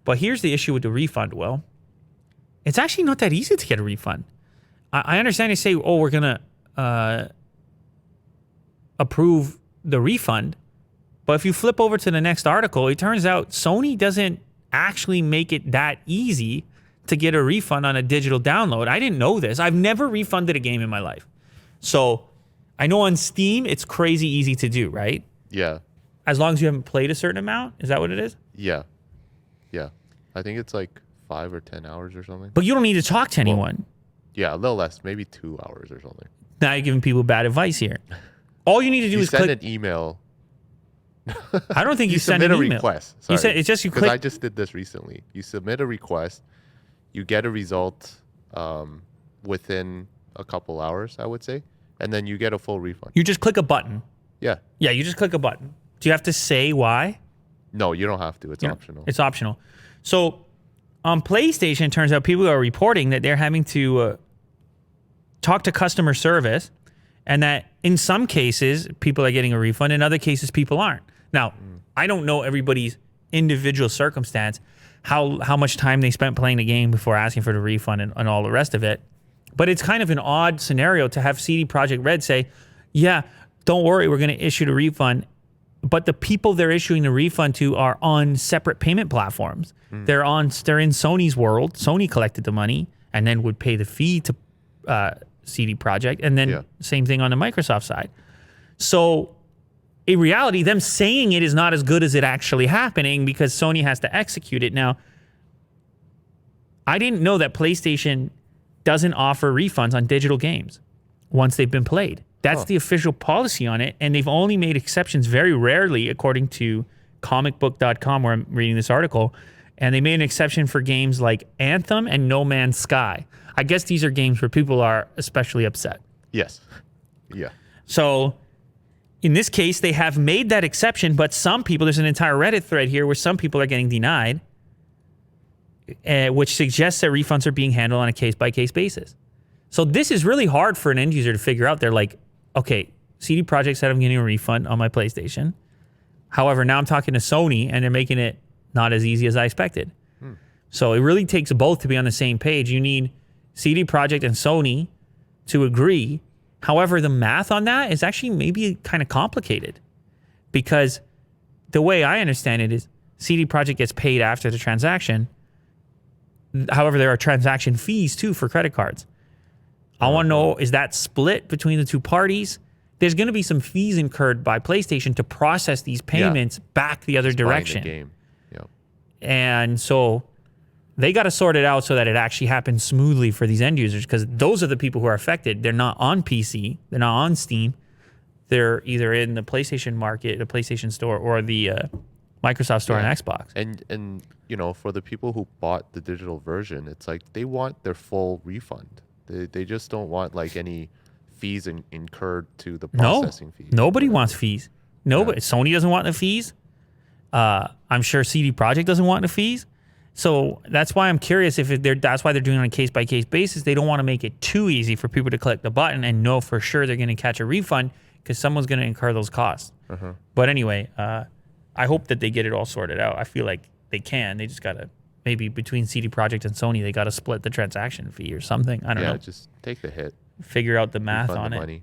But here's the issue with the refund, Will. It's actually not that easy to get a refund. I understand they say, oh, we're going to approve the refund. But if you flip over to the next article, it turns out Sony doesn't actually make it that easy to get a refund on a digital download. I didn't know this. I've never refunded a game in my life. So I know on Steam, it's crazy easy to do, right? Yeah. As long as you haven't played a certain amount? Is that what it is? Yeah. Yeah. I think it's like 5 or 10 hours or something. But you don't need to talk to anyone. Well, yeah, a little less, maybe 2 hours or something. Now you're giving people bad advice here. All you need to do is send click an email. I don't think you send an submit email. A request. Sorry. You said it's just you click. I just did this recently. You submit a request, you get a result within a couple hours, I would say, and then you get a full refund. You just click a button. Yeah. Yeah, you just click a button. Do you have to say why? No, you don't have to. It's optional. It's optional. So on PlayStation, it turns out people are reporting that they're having to talk to customer service, and that in some cases people are getting a refund, in other cases people aren't. Now, I don't know everybody's individual circumstance, how much time they spent playing the game before asking for the refund and all the rest of it. But it's kind of an odd scenario to have CD Projekt Red say, yeah, don't worry, we're going to issue the refund. But the people they're issuing the refund to are on separate payment platforms. They're in Sony's world. Sony collected the money and then would pay the fee to CD Projekt. And then same thing on the Microsoft side. So in reality, them saying it is not as good as it actually happening because Sony has to execute it. Now, I didn't know that PlayStation doesn't offer refunds on digital games once they've been played. That's the official policy on it, and they've only made exceptions very rarely, according to comicbook.com, where I'm reading this article, and they made an exception for games like Anthem and No Man's Sky. I guess these are games where people are especially upset. Yes. Yeah. So in this case, they have made that exception, but some people, there's an entire Reddit thread here where some people are getting denied, which suggests that refunds are being handled on a case-by-case basis. So this is really hard for an end user to figure out. They're like, okay, CD Projekt said I'm getting a refund on my PlayStation. However, now I'm talking to Sony, and they're making it not as easy as I expected. So it really takes both to be on the same page. You need CD Projekt and Sony to agree. However, the math on that is actually maybe kind of complicated, because the way I understand it is CD Projekt gets paid after the transaction. However, there are transaction fees too for credit cards. I want to know, is that split between the two parties? There's going to be some fees incurred by PlayStation to process these payments back the other direction. The game. Yeah. And so they got to sort it out so that it actually happens smoothly for these end users, because those are the people who are affected. They're not on PC. They're not on Steam. They're either in the PlayStation market, the PlayStation Store, or the Microsoft Store and Xbox. And you know, for the people who bought the digital version, it's like they want their full refund. They just don't want like any fees incurred to the processing fees. Nobody wants fees. Nobody. Sony doesn't want the fees. I'm sure CD Projekt doesn't want the fees. So that's why I'm curious if that's why they're doing it on a case-by-case basis. They don't want to make it too easy for people to click the button and know for sure they're going to catch a refund, because someone's going to incur those costs. But anyway, I hope that they get it all sorted out. I feel like they can. They just got to, maybe between CD Projekt and Sony, they got to split the transaction fee or something. I don't know. Yeah, just take the hit. Figure out the math Refund on the it. Money.